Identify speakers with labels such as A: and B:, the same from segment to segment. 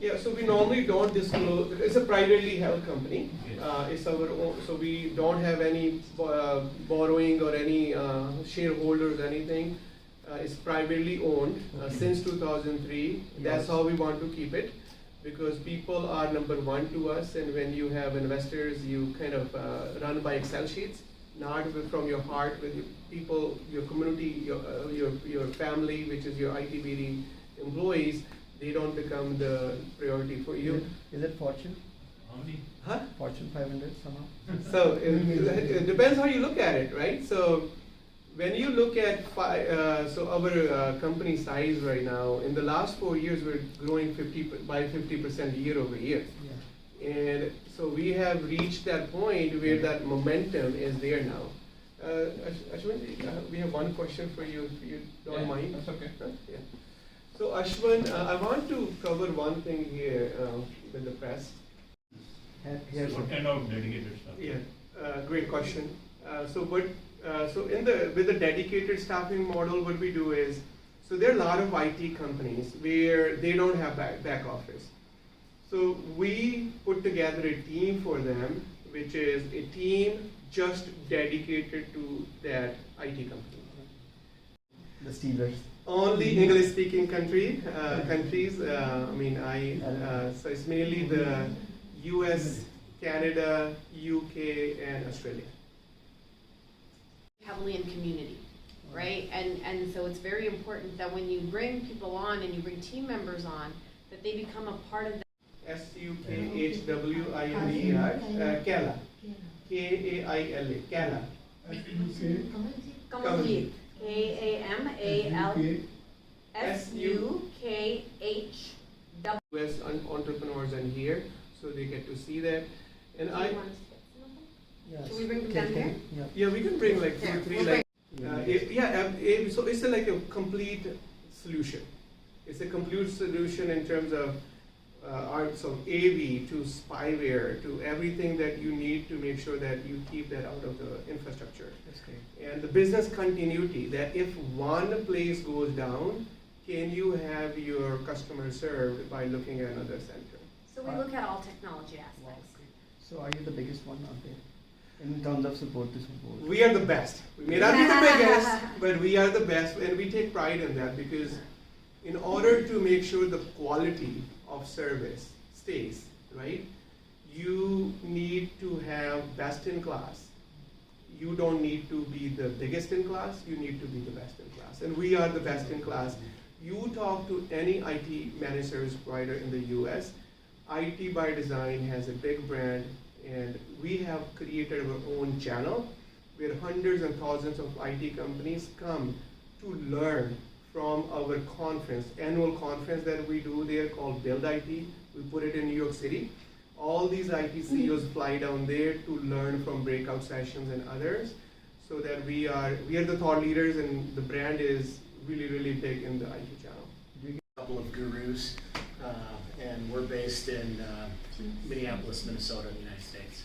A: Yeah, so we normally don't disclose. It's a privately held company. It's our own, so we don't have any borrowing or any shareholders or anything. It's privately owned since 2003. That's how we want to keep it, because people are number one to us, and when you have investors, you kind of run by Excel sheets, not from your heart with your people, your community, your family, which is your ITBD employees. They don't become the priority for you.
B: Is it Fortune?
A: Huh?
B: Fortune 500 somehow?
A: So it depends how you look at it, right? So when you look at so our company size right now, in the last 4 years, we're growing 50% year over year. Yeah. And so we have reached that point where that momentum is there now. Ashwin, we have one question for you, if you don't mind.
C: That's okay.
A: Yeah. So Ashwin, I want to cover one thing here with the press.
C: So what kind of dedicated stuff?
A: Yeah, great question. So with the dedicated staffing model, what we do is, so there are a lot of IT companies where they don't have back office. So we put together a team for them, which is a team just dedicated to that IT company.
B: The Steelers.
A: Only English-speaking countries. So it's mainly the U.S., Canada, UK, and Australia.
D: Heavily in community, right? And so it's very important that when you bring people on and you bring team members on, that they become a part of that.
A: SUKHWINDER, Kaila. Kaila. Kaila.
D: Kamal. KAMALSUKHW.
A: U.S. entrepreneurs are here, so they get to see that. And
D: Should we bring them down here?
A: Yeah, we can bring like 2 or 3. So it's like a complete solution. It's a complete solution in terms of so AV to spyware to everything that you need to make sure that you keep that out of the infrastructure.
B: That's great.
A: And the business continuity, that if one place goes down, can you have your customer served by looking at another center?
D: So we look at all technology aspects.
B: So are you the biggest one out there in terms of support to support?
A: We are the best. We may not be the biggest, but we are the best, and we take pride in that, because in order to make sure the quality of service stays, right, you need to have best in class. You don't need to be the biggest in class, you need to be the best in class. And we are the best in class. You talk to any IT managed service provider in the US, IT by Design has a big brand, and we have created our own channel where hundreds and thousands of IT companies come to learn from our conference, annual conference that we do there called Build IT. We put it in New York City. All these IT CEOs fly down there to learn from breakout sessions and others, so that we are the thought leaders, and the brand is really, really big in the IT channel.
E: A couple of gurus, and we're based in Minneapolis, Minnesota, in the United States.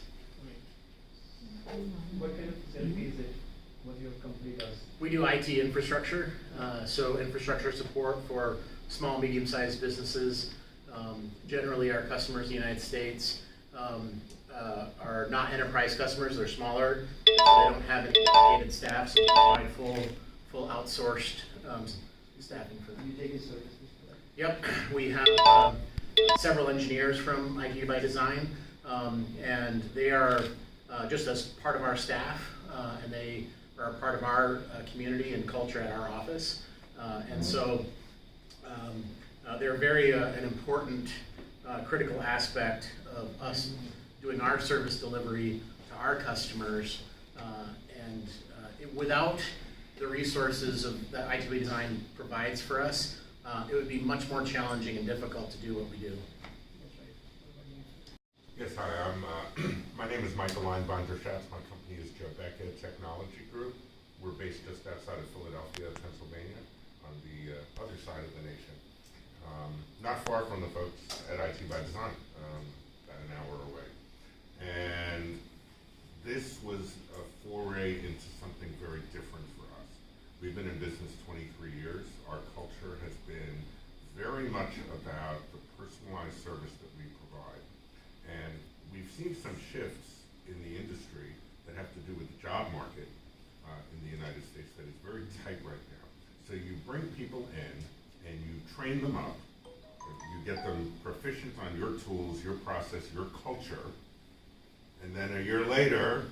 B: What kind of facility is it? What your company does?
E: We do IT infrastructure, so infrastructure support for small, medium-sized businesses. Generally, our customers in the United States are not enterprise customers; they're smaller. So they don't have any dedicated staff, so we provide full outsourced staffing for them.
B: You take his services for that?
E: Yep, we have several engineers from IT by Design, and they are just as part of our staff, and they are part of our community and culture at our office. And so they're very an important critical aspect of us doing our service delivery to our customers. Without the resources that IT by Design provides for us, it would be much more challenging and difficult to do what we do.
F: Yes, hi, my name is Michael Leinbinder-Schatz. My company is Jobeka Technology Group. We're based just outside of Philadelphia, Pennsylvania, on the other side of the nation. Not far from the folks at IT by Design, about an hour away. And this was a foray into something very different for us. We've been in business 23 years. Our culture has been very much about the personalized service seen some shifts in the industry that have to do with the job market in the United States that is very tight right now. So you bring people in and you train them up, you get them proficient on your tools, your process, your culture, and then a year later,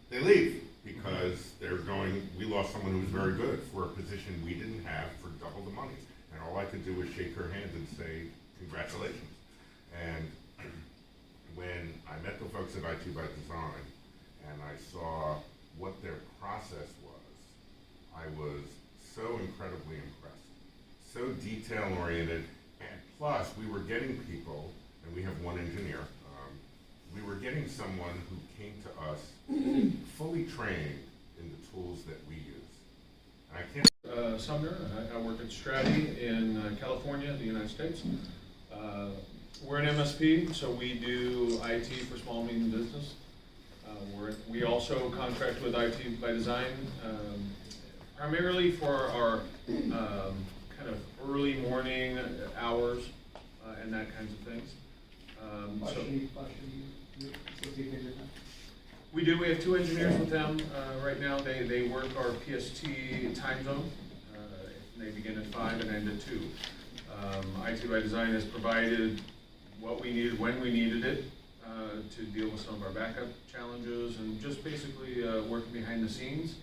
F: they leave because they're going, we lost someone who was very good for a position we didn't have for double the money. And all I could do was shake her hand and say, congratulations. And when I met the folks at IT by Design and I saw what their process was, I was so incredibly impressed, so detail-oriented, and plus we were getting people, and we have one engineer, we were getting someone who came to us fully trained in the tools that we use. And I can't...
G: Sumner, I work at Strati in California, the United States. We're an MSP, so we do IT for small and medium business. We also contract with IT by Design, primarily for our kind of early morning hours and that kinds of things.
B: Partially associated with that.
G: We do. We have 2 engineers with them right now. They work our PST time zone. They begin at 5 and end at 2. IT by Design has provided what we needed when we needed it to deal with some of our backup challenges and just basically working behind the scenes.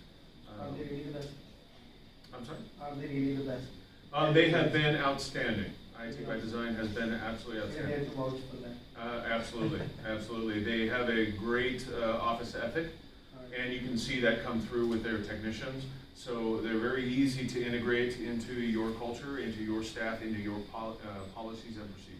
B: Are they really the best?
G: I'm sorry?
B: Are they really the best?
G: They have been outstanding. IT by Design has been absolutely
B: They're
G: outstanding.
B: here to vouch for that.
G: Absolutely, absolutely. They have a great office ethic, and you can see that come through with their technicians. So they're very easy to integrate into your culture, into your staff, into your policies and procedures.